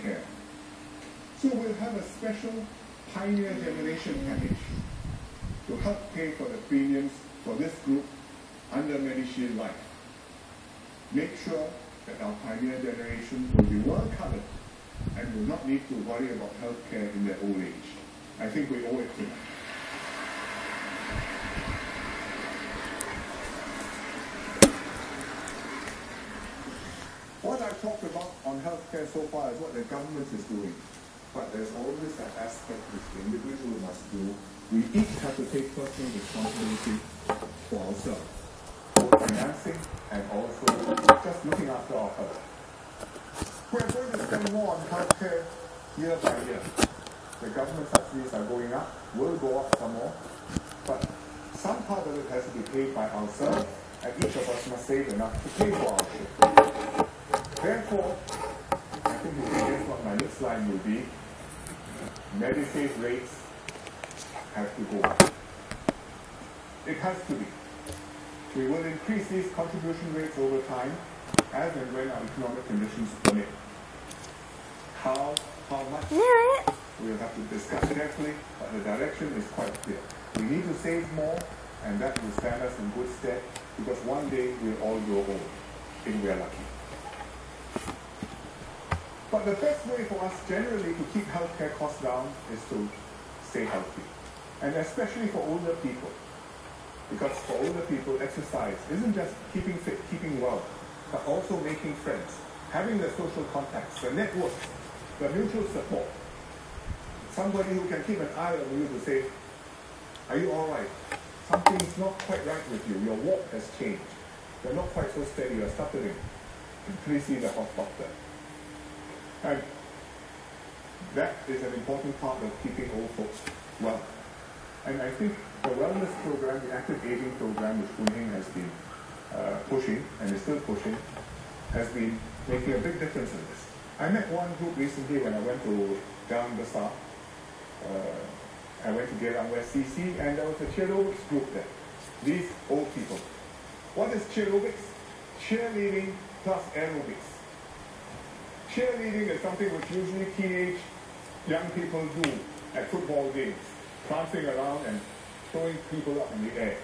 care. So we'll have a special Pioneer Generation package to help pay for the premiums for this group under MediShield Life. Make sure that our Pioneer Generation will be well covered and will not need to worry about health care in their old age. I think we owe it to them. What I've talked about on healthcare so far is what the government is doing. But there's always that aspect which the individual must do. We each have to take personal responsibility for ourselves, both financing and also just looking after our health. We're going to spend more on healthcare year by year. The government subsidies are going up, will go up some more, but some part of it has to be paid by ourselves, and each of us must save enough to pay for our share. Therefore, I think you can guess what my next line will be. Medicaid rates have to go up. It has to be. We will increase these contribution rates over time as and when our economic conditions permit. How much? We'll have to discuss carefully, but the direction is quite clear. We need to save more, and that will stand us in good stead, because one day we'll all grow old, if we are lucky. But the best way for us generally to keep healthcare costs down is to stay healthy. And especially for older people. Because for older people, exercise isn't just keeping fit, keeping well, but also making friends, having the social contacts, the networks, the mutual support. Somebody who can keep an eye on you to say, are you all right? Something's not quite right with you. Your walk has changed. You're not quite so steady. You're stuttering. Please see the health doctor. And that is an important part of keeping old folks well. And I think the wellness program, the active aging program, which Boon Heng has been pushing, and is still pushing, has been making a big difference in this. I met one group recently when I went to Jalan Besar. I went to Geylang West CC, and there was a cheerleading group there. These old people. What is cheerleading? Cheerleading plus aerobics. Cheerleading is something which usually teenage young people do at football games, prancing around and throwing people up in the air.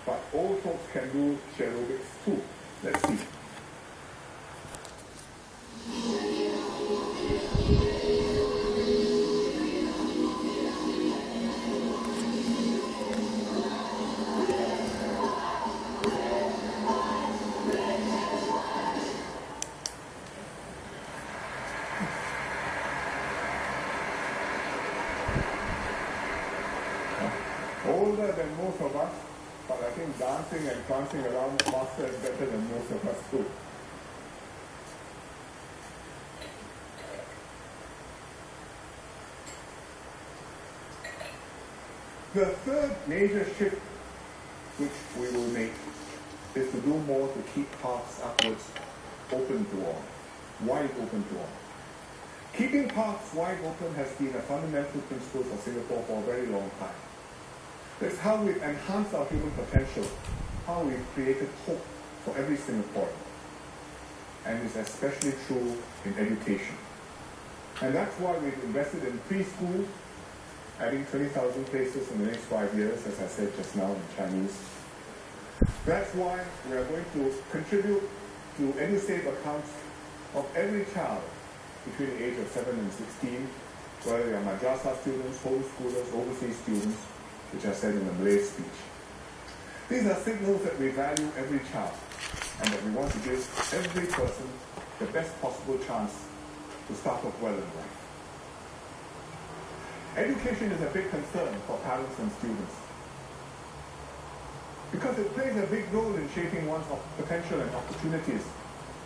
But old folks can do cheerleading too. Let's see. Older than most of us, but I think dancing and prancing around faster is better than most of us too. The third major shift which we will make is to do more to keep paths upwards open to all, wide open to all. Keeping paths wide open has been a fundamental principle for Singapore for a very long time. That's how we've enhanced our human potential, how we've created hope for every Singaporean. And it's especially true in education. And that's why we've invested in preschool, adding 20,000 places in the next 5 years, as I said just now in Chinese. That's why we are going to contribute to EduSave accounts of every child between the age of 7 and 16, whether they are madrasah students, homeschoolers, overseas students, which I said in the Malay speech. These are signals that we value every child and that we want to give every person the best possible chance to start off well in life. Education is a big concern for parents and students because it plays a big role in shaping one's potential and opportunities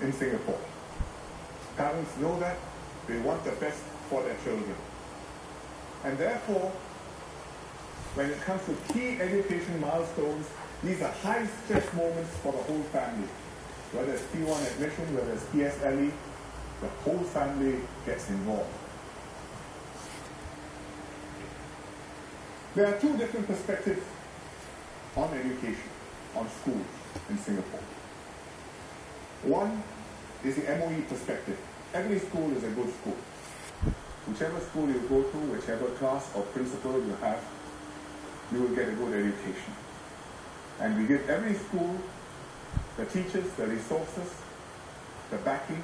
in Singapore. Parents know that, they want the best for their children. And therefore, when it comes to key education milestones, these are high-stress moments for the whole family. Whether it's P1 admission, whether it's PSLE, the whole family gets involved. There are two different perspectives on education, on schools in Singapore. One is the MOE perspective. Every school is a good school. whichever school you go to, whichever class or principal you have, you will get a good education. And we give every school the teachers, the resources, the backing.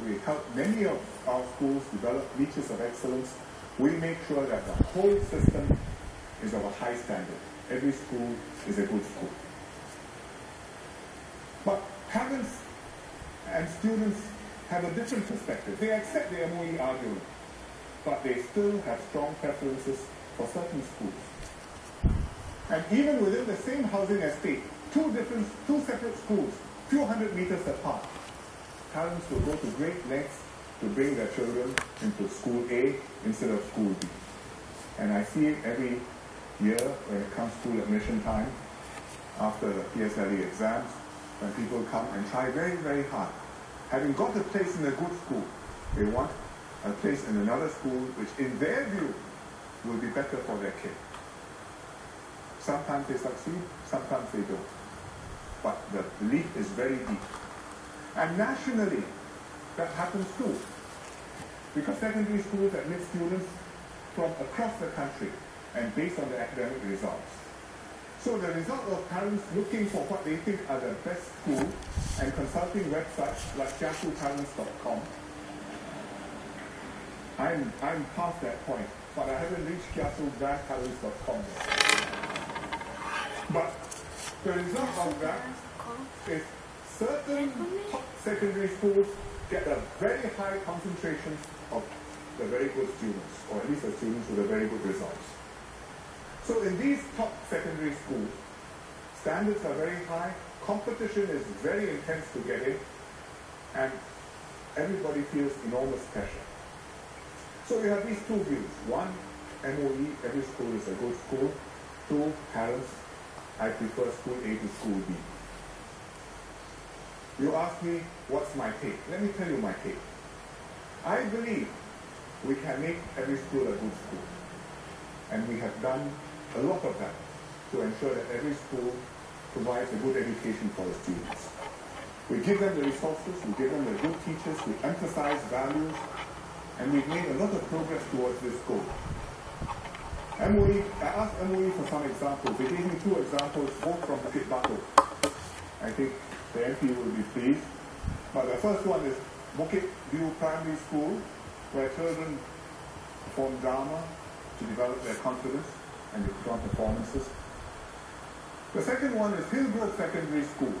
We help many of our schools develop niches of excellence. We make sure that the whole system is of a high standard. Every school is a good school. But parents and students have a different perspective. They accept the MOE argument, but they still have strong preferences for certain schools. And even within the same housing estate, two separate schools, few hundred meters apart, parents will go to great lengths to bring their children into school A instead of school B. And I see it every year when it comes to admission time, after the PSLE exams, when people come and try very, very hard. Having got a place in a good school, they want a place in another school which in their view will be better for their kid. Sometimes they succeed, sometimes they don't. But the belief is very deep. And nationally, that happens too. Because secondary schools admit students from across the country and based on their academic results. So the result of parents looking for what they think are the best school and consulting websites like kiasuparents.com. I'm past that point, but I haven't reached kiasuparents.com yet. But the result of that is certain top secondary schools get a very high concentration of the very good students, or at least the students with the very good results. So in these top secondary schools, standards are very high, competition is very intense to get in, and everybody feels enormous pressure. So we have these two views. One, MOE, every school is a good school. Two, parents, I prefer school A to school B. You ask me, what's my take? Let me tell you my take. I believe we can make every school a good school. And we have done a lot of that to ensure that every school provides a good education for the students. We give them the resources, we give them the good teachers, we emphasize values, and we've made a lot of progress towards this goal. MOE, I asked MOE for some examples. They gave me two examples, both from Bukit Batok. I think the MP will be pleased. But the first one is Bukit View Primary School, where children perform drama to develop their confidence and they put on performances. The second one is Hillgrove Secondary School,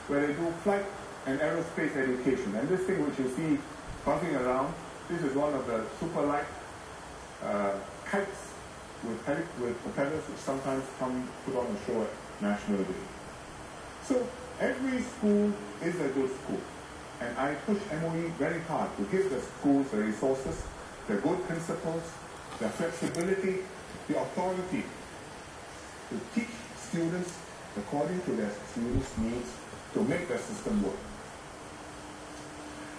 where they do flight and aerospace education. And this thing which you see buzzing around, this is one of the super light kites with propellers which sometimes come put on a show at National Day. So every school is a good school. And I push MOE very hard to give the schools the resources, the good principles, the flexibility, the authority to teach students according to their students' needs to make the system work.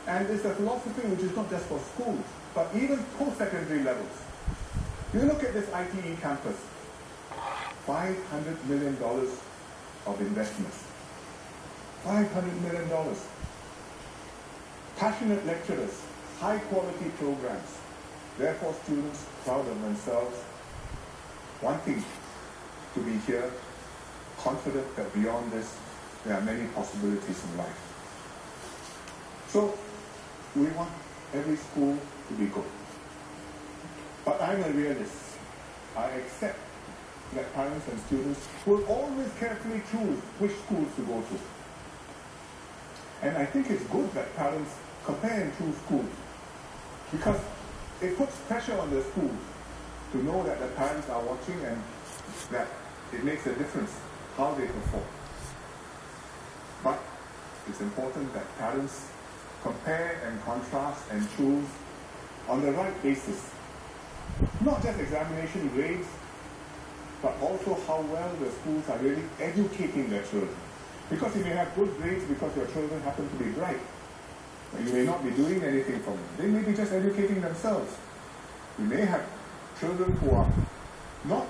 And it's a philosophy which is not just for schools, but even post-secondary levels. You look at this ITE campus, $500 million of investments. $500 million. Passionate lecturers, high-quality programs. Therefore, students proud of themselves, wanting to be here, confident that beyond this, there are many possibilities in life. So, we want every school to be good. But I'm a realist. I accept that parents and students will always carefully choose which schools to go to. And I think it's good that parents compare and choose schools, because it puts pressure on the schools to know that the parents are watching and that it makes a difference how they perform. But it's important that parents compare and contrast and choose on the right basis. Not just examination grades, but also how well the schools are really educating their children. Because you may have good grades because your children happen to be bright. You may not be doing anything for them. They may be just educating themselves. You may have children who are not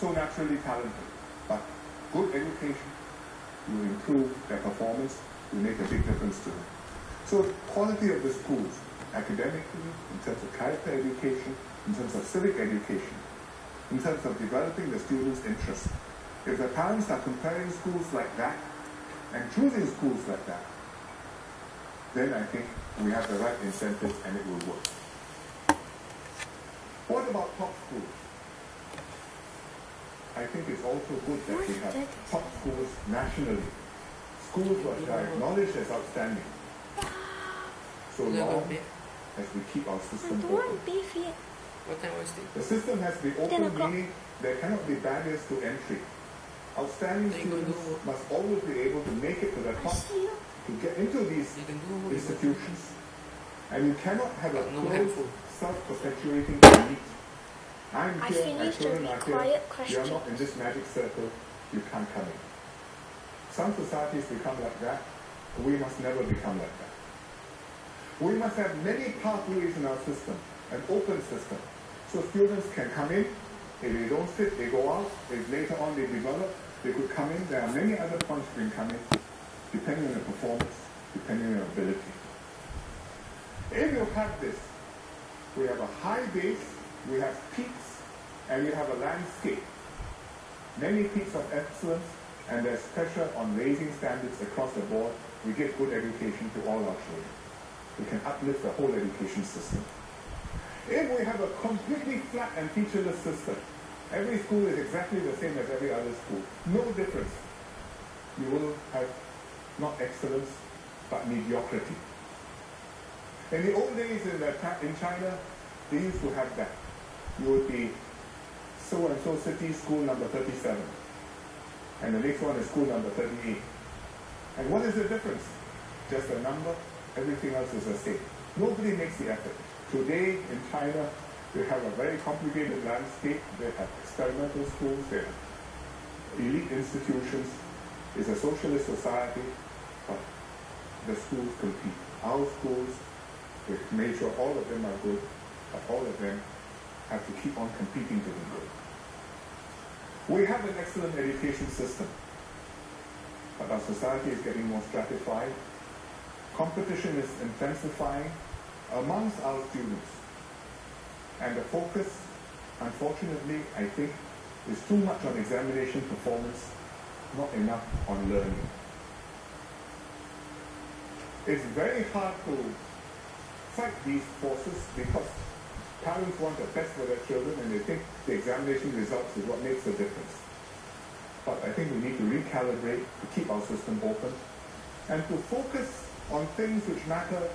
so naturally talented, but good education, you improve their performance, you make a big difference to them. So quality of the schools academically, in terms of character education, in terms of civic education, in terms of developing the students' interest. If the parents are comparing schools like that and choosing schools like that, then I think we have the right incentives and it will work. What about top schools? I think it's also good that we have top schools nationally. Schools which are acknowledged as outstanding. So long as we keep our system open. What time was it? The system has to be open, meaning there cannot be barriers to entry. Outstanding students must always be able to make it to the top, to get into these institutions. And you cannot have a closed, self-perpetuating elite. I'm here, my children are here, you're not in this magic circle, you can't come in. Some societies become like that, we must never become like that. We must have many pathways in our system, an open system, so students can come in, if they don't fit, they go out, if later on they develop, they could come in, there are many other points they can come in, depending on their performance, depending on their ability. If you have this, we have a high base, we have peaks, and we have a landscape. Many peaks of excellence, and there's pressure on raising standards across the board. We give good education to all our children. We can uplift the whole education system. If we have a completely flat and featureless system, every school is exactly the same as every other school, no difference, you will have not excellence, but mediocrity. In the old days in China, they used to have that. You would be so-and-so city, school number 37. And the next one is school number 38. And what is the difference? Just a number, everything else is the same. Nobody makes the effort. Today in China, they have a very complicated landscape. They have experimental schools, they have elite institutions. It's a socialist society, but the schools compete. Our schools, we've made sure all of them are good, but all of them have to keep on competing to be good. We have an excellent education system, but our society is getting more stratified. Competition is intensifying amongst our students. And the focus, unfortunately, I think, is too much on examination performance, not enough on learning. It's very hard to fight these forces because parents want the best for their children and they think the examination results is what makes the difference. But I think we need to recalibrate to keep our system open and to focus on things which matter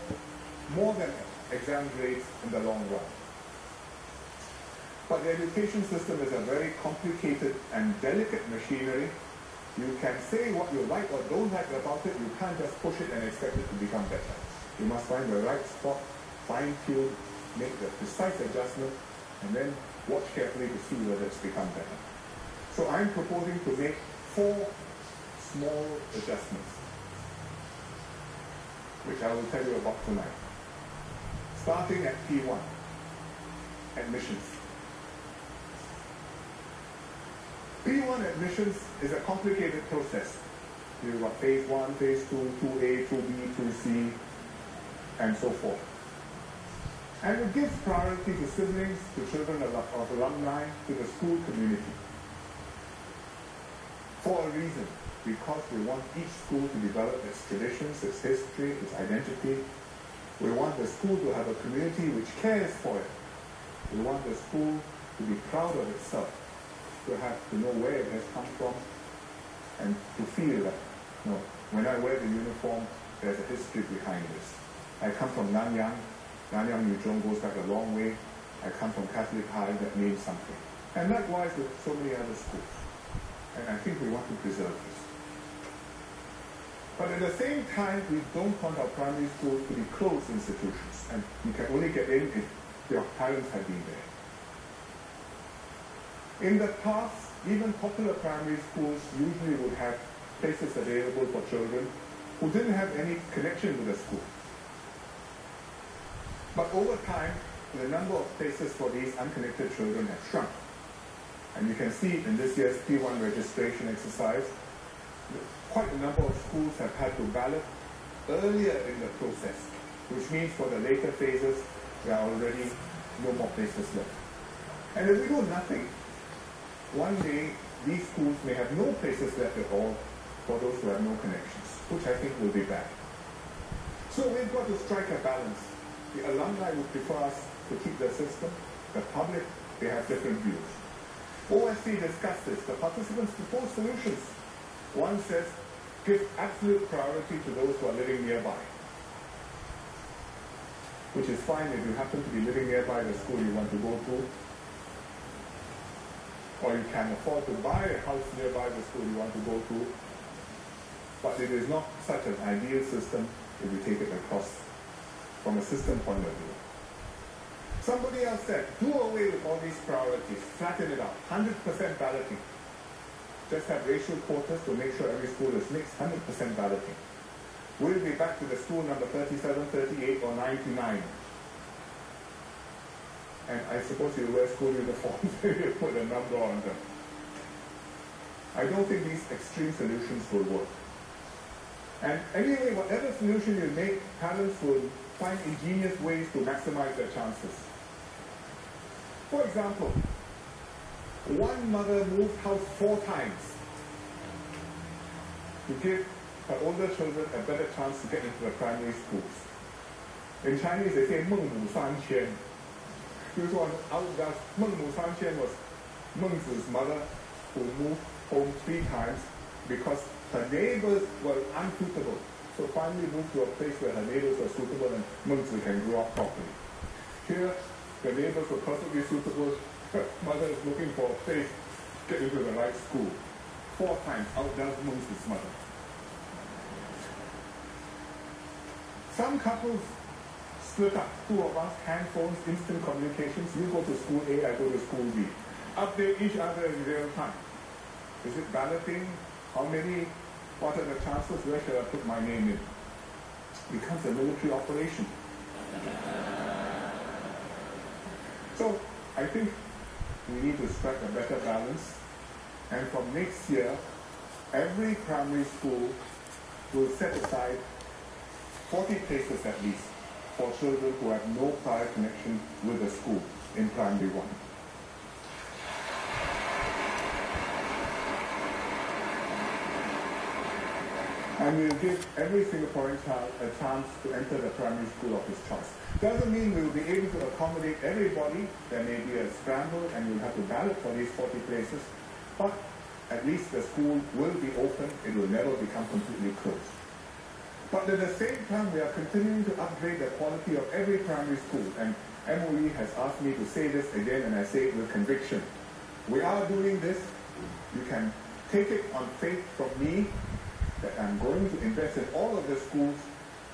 more than exam grades in the long run. But the education system is a very complicated and delicate machinery. You can say what you like or don't like about it, you can't just push it and expect it to become better. You must find the right spot, fine-tune, make the precise adjustment, and then watch carefully to see whether it's become better. So I'm proposing to make 4 small adjustments, which I will tell you about tonight. Starting at P1, admissions. P1 admissions is a complicated process. You've got phase 1, phase 2, 2A, 2B, 2C, and so forth. And it gives priority to siblings, to children of alumni, to the school community. For a reason, because we want each school to develop its traditions, its history, its identity. We want the school to have a community which cares for it. We want the school to be proud of itself, to know where it has come from, and to feel that, when I wear the uniform, there's a history behind this. I come from Nanyang. Nanyang Yuzhong goes back a long way. I come from Catholic High, that means something. And likewise with so many other schools. And I think we want to preserve this. But at the same time, we don't want our primary schools to be closed institutions. And you can only get in if your parents have been there. In the past, even popular primary schools usually would have places available for children who didn't have any connection with the school. But over time, the number of places for these unconnected children has shrunk. And you can see in this year's P1 registration exercise, quite a number of schools have had to ballot earlier in the process which means for the later phases, there are already no more places left. And if we do nothing, one day these schools may have no places left at all for those who have no connections, which I think will be bad. So we've got to strike a balance. The alumni would prefer us to keep the system. The public, they have different views. OSC discussed this. The participants proposed solutions. One says, give absolute priority to those who are living nearby, which is fine if you happen to be living nearby the school you want to go to, or you can afford to buy a house nearby the school you want to go to, but it is not such an ideal system if you take it across from a system point of view. Somebody else said, do away with all these priorities, flatten it out, 100% balloting. Just have racial quotas to make sure every school is mixed, 100% balloting. We'll be back to the school number 37, 38, or 99. And I suppose you wear school uniforms if you put a number on them. I don't think these extreme solutions will work. And anyway, whatever solution you make, parents will find ingenious ways to maximize their chances. For example, one mother moved house 4 times to give her older children a better chance to get into the primary schools. In Chinese, they say 孟母三迁. This one outdoes 孟母三迁 was Meng Zi's mother who moved home 3 times because her neighbors were unsuitable. So finally moved to a place where her neighbors were suitable and Meng Zi can grow up properly. Here, the neighbors were perfectly suitable. Her mother is looking for a place to get into the right school. 4 times outdoes Meng Zi's mother. Some couples split up. 2 of us, handphones, instant communications. You go to school A, I go to school B. Update each other in real time. Is it balloting? How many? What are the chances? Where should I put my name in? It becomes a military operation. So I think we need to strike a better balance. And from next year, every primary school will set aside 40 places at least for children who have no prior connection with the school in primary 1. And we'll give every Singaporean child a chance to enter the primary school of his choice. Doesn't mean we'll be able to accommodate everybody. There may be a scramble and we'll have to ballot for these 40 places. But at least the school will be open. It will never become completely closed. But at the same time, we are continuing to upgrade the quality of every primary school. And MOE has asked me to say this again, and I say it with conviction. We are doing this. You can take it on faith from me that I'm going to invest in all of the schools,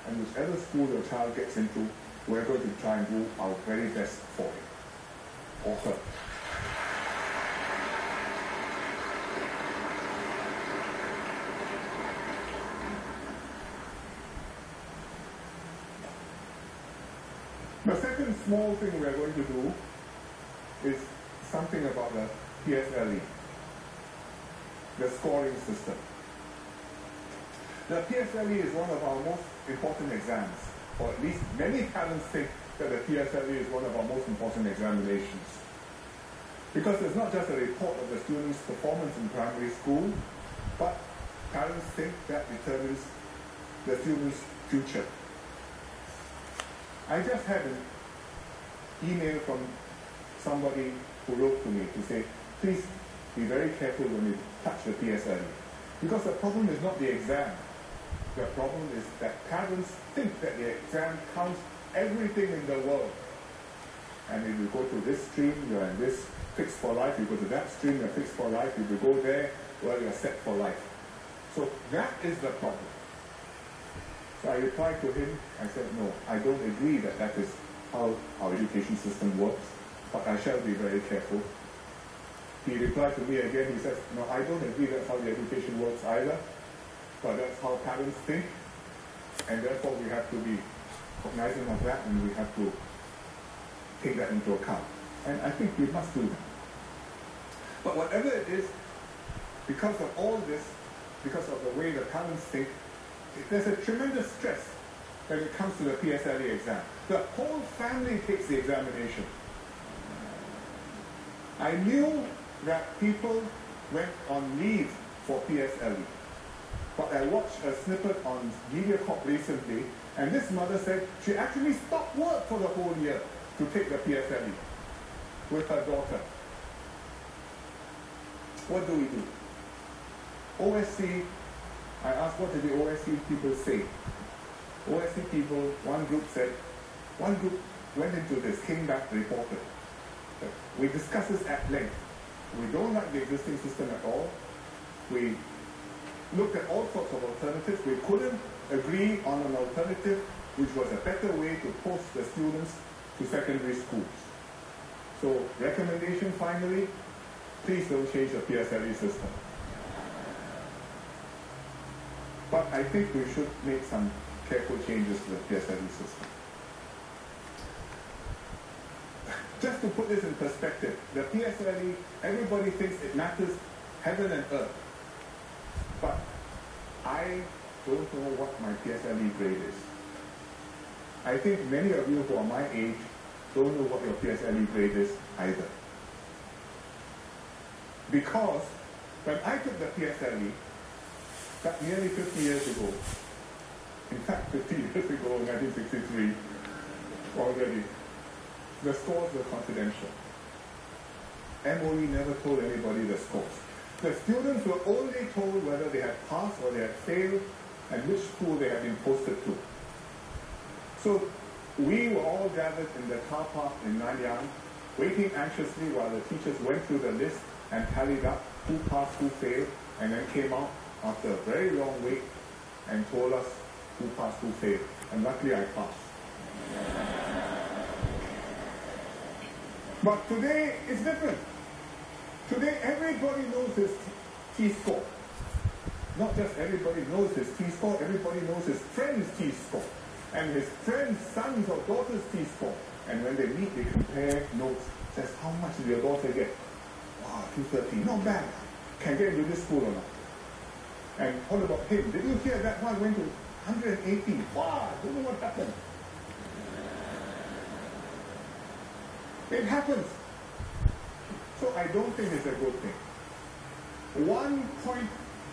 and whichever school your child gets into, we're going to try and do our very best for him or her. The second small thing we're going to do is something about the PSLE, the scoring system. The PSLE is one of our most important exams, or at least many parents think that the PSLE is one of our most important examinations. Because it's not just a report of the student's performance in primary school, but parents think that determines the student's future. I just had an email from somebody who wrote to me to say, please be very careful when you touch the PSLE. Because the problem is not the exam. The problem is that parents think that the exam counts everything in the world. And if you go to this stream, you're in this fixed for life. You go to that stream, you're fixed for life. If you go there, well, you're set for life. So that is the problem. So I replied to him, I said, no, I don't agree that that is how our education system works, but I shall be very careful. He replied to me again, he says, no, I don't agree that's how the education works either, but that's how parents think, and therefore we have to be cognizant of that, and we have to take that into account. And I think we must do that. But whatever it is, because of all this, because of the way the parents think, there's a tremendous stress when it comes to the PSLE exam. The whole family takes the examination. I knew that people went on leave for PSLE. But I watched a snippet on MediaCorp recently, and this mother said she actually stopped work for the whole year to take the PSLE with her daughter. What do we do? OSC, I asked what did the OSC people say. OSC people, one group went into this, came back, reported. We discussed this at length. We don't like the existing system at all. We looked at all sorts of alternatives. We couldn't agree on an alternative which was a better way to post the students to secondary schools. So, recommendation finally, please don't change the PSLE system. But I think we should make some careful changes to the PSLE system. Just to put this in perspective, the PSLE, everybody thinks it matters heaven and earth. But I don't know what my PSLE grade is. I think many of you who are my age don't know what your PSLE grade is either. Because when I took the PSLE, that nearly 50 years ago, in fact 50 years ago, 1963, already, the scores were confidential. MOE never told anybody the scores. The students were only told whether they had passed or they had failed and which school they had been posted to. So we were all gathered in the car park in Nanyang, waiting anxiously while the teachers went through the list and tallied up who passed, who failed, and then came out after a very long wait and told us who passed, who failed. And luckily I passed. But today it's different. Today everybody knows his T-score. Not just everybody knows his T-score, everybody knows his friend's T-score. And his friend's son's or daughter's T-score. And when they meet, they compare notes. Says, how much did your daughter get? Wow, 230. Not bad. Can get into this school or not? And what about him? Did you hear that one went to 180? Wow, I don't know what happened. It happens. So I don't think it's a good thing. 1 point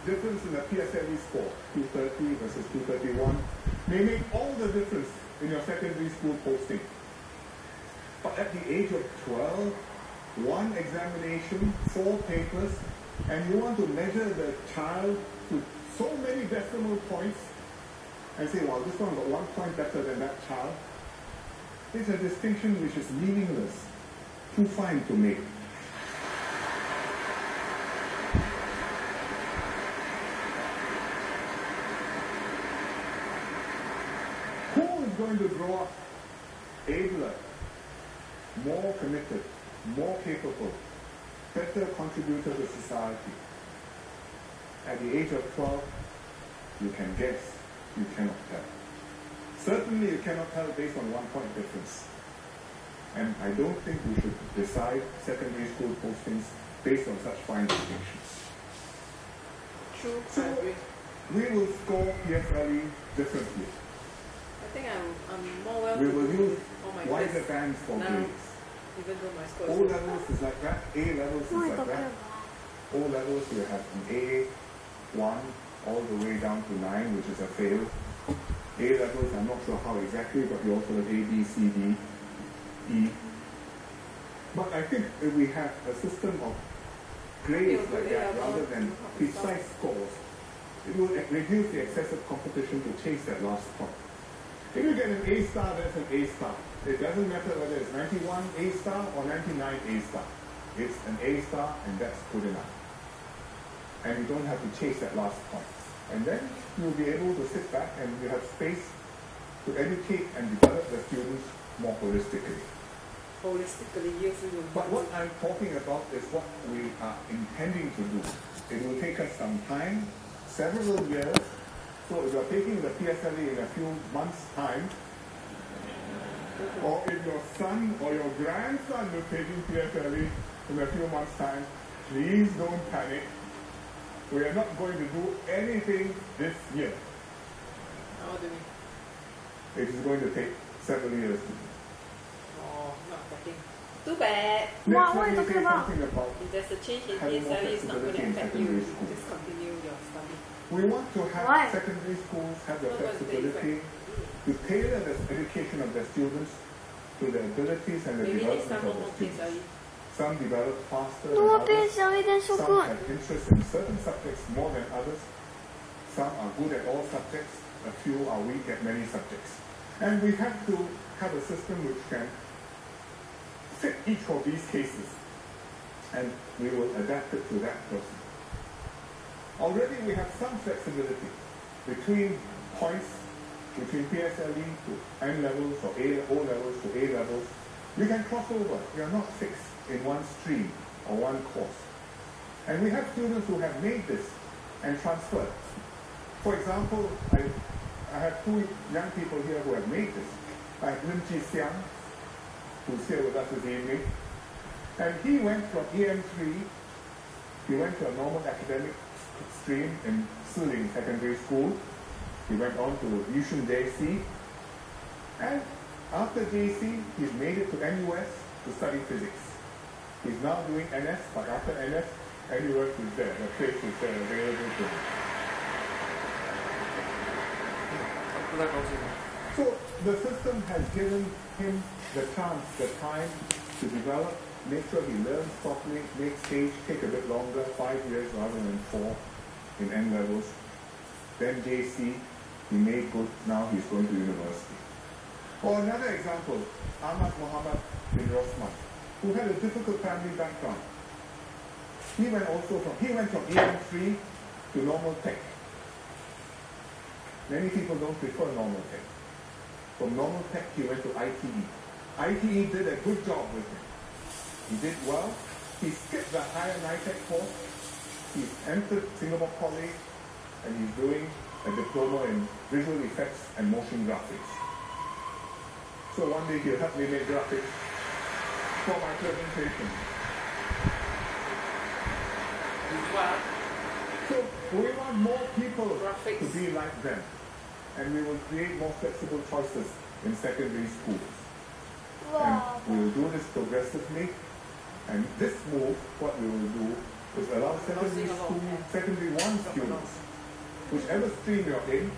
difference in the PSLE score, 230 versus 231, may make all the difference in your secondary school posting. But at the age of 12, 1 examination, 4 papers, and you want to measure the child to so many decimal points and say, well, this one got 1 point better than that child. It's a distinction which is meaningless, too fine to make. Who is going to grow up abler, more committed, more capable, better contributor to society? At the age of 12, you can guess, you cannot tell. Certainly you cannot tell based on 1 point difference. And I don't think we should decide secondary school postings based on such fine distinctions. True, So I agree. we will score PSLE differently. I think I'm more well We will use on my wider grades bands for now, grades. even though my score O is low. levels is like that, A levels is like that. O levels you have from A1 all the way down to 9, which is a fail. A levels, I'm not sure how exactly, but you also have A, B, C, D, E. But I think if we have a system of grades like that rather than precise scores, it will reduce the excessive competition to chase that last point. If you get an A star, that's an A star. It doesn't matter whether it's 91 A star or 99 A star. It's an A star and that's good enough. And you don't have to chase that last point. And then you'll be able to sit back and you have space to educate and develop the students more holistically. Holistically, yes, it will. But what I'm talking about is what we are intending to do. It will take us some time, several years. So if you're taking the PSLE in a few months' time, or if your son or your grandson is taking PSLE in a few months' time, please don't panic. We are not going to do anything this year. How do we? It is going to take several years to do. Oh, not getting. Too bad. Next, What are let you me say talking about? something about If there's a change in having more PSLE, it's not going to flexibility in affect secondary you. school. Just continue your study. We want to have Why? secondary schools have the Not going to flexibility affect. to tailor the education of their students to the abilities and the Maybe next development time of more the students. PSLE. Some develop faster No, than others. PSLE, that's so Some good. have interest in certain subjects more than others. Some are good at all subjects. A few are weak at many subjects. And we have to have a system which can fit each of these cases. And we will adapt it to that person. Already we have some flexibility between points, between PSLE to N levels or O levels to A levels. We can cross over. We are not fixed in one stream or one course. And we have students who have made this and transferred. For example, I have two young people here who have made this. I have Lim Ji Xiang, who's here with us this evening. And he went from EM3, he went to a normal academic stream in Siling Secondary School. He went on to Yishun JC. And after JC, he's made it to NUS to study physics. He's now doing NS, but after NS, NUS is there. The place is there available to him. So the system has given him the chance, the time to develop, make sure he learns properly, make stage take a bit longer, 5 years rather than 4 in N levels. Then JC, he made good, now he's going to university. Or another example, Ahmad Muhammad bin Rosman, who had a difficult family background. He went from EM3 to normal tech. Many people don't prefer normal tech. From normal tech, he went to ITE. ITE did a good job with him. He did well. He skipped the higher NITEC course. He's entered Singapore College, and he's doing a diploma in visual effects and motion graphics. So one day he'll help me make graphics for my presentation. Wow. So we want more people Graphics. to be like them. And we will create more flexible choices in secondary schools. Wow. And we will do this progressively. And this move, what we will do, is allow secondary 1 students, whichever stream you're in,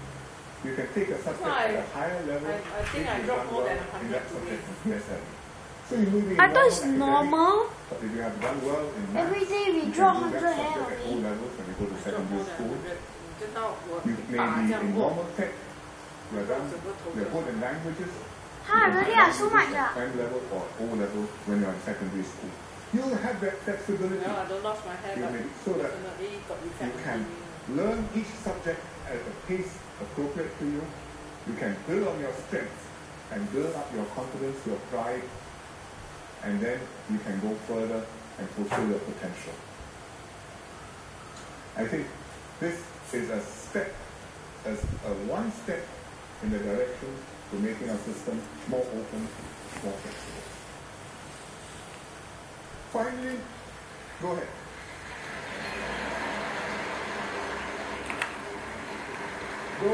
you can take a subject at a higher level I think if I you've dropped done more well than in 100 that subject in PSLE. So you move in I thought it's academics, normal. but if you have done well in maths, Every day we you draw can do 100 that hair subject at O only. levels when you go to Drop secondary more than school. 100. Just now, You may be in normal tech, you're good in languages, Huh, really? So much. N level or O level when you're in secondary school. You'll have that flexibility. No, I don't lost my hair, You but may- so that definitely got you effect can on me. learn each subject at a pace appropriate to you. You can build on your strengths and build up your confidence, your pride, and then you can go further and fulfill your potential. I think this is a step, as a one step in the direction to making our system more open, more flexible. Finally, go ahead. Go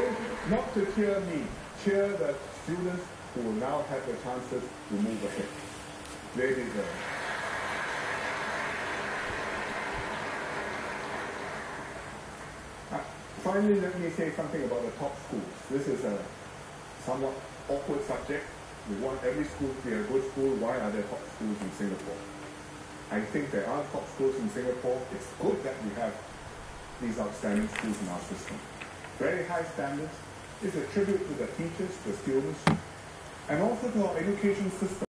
not to cheer me, cheer the students who will now have the chances to move ahead. They deserve. Finally, let me say something about the top schools. This is a somewhat awkward subject. We want every school to be a good school. Why are there top schools in Singapore? I think there are top schools in Singapore. It's good that we have these outstanding schools in our system. Very high standards. It's a tribute to the teachers, the students, and also to our education system.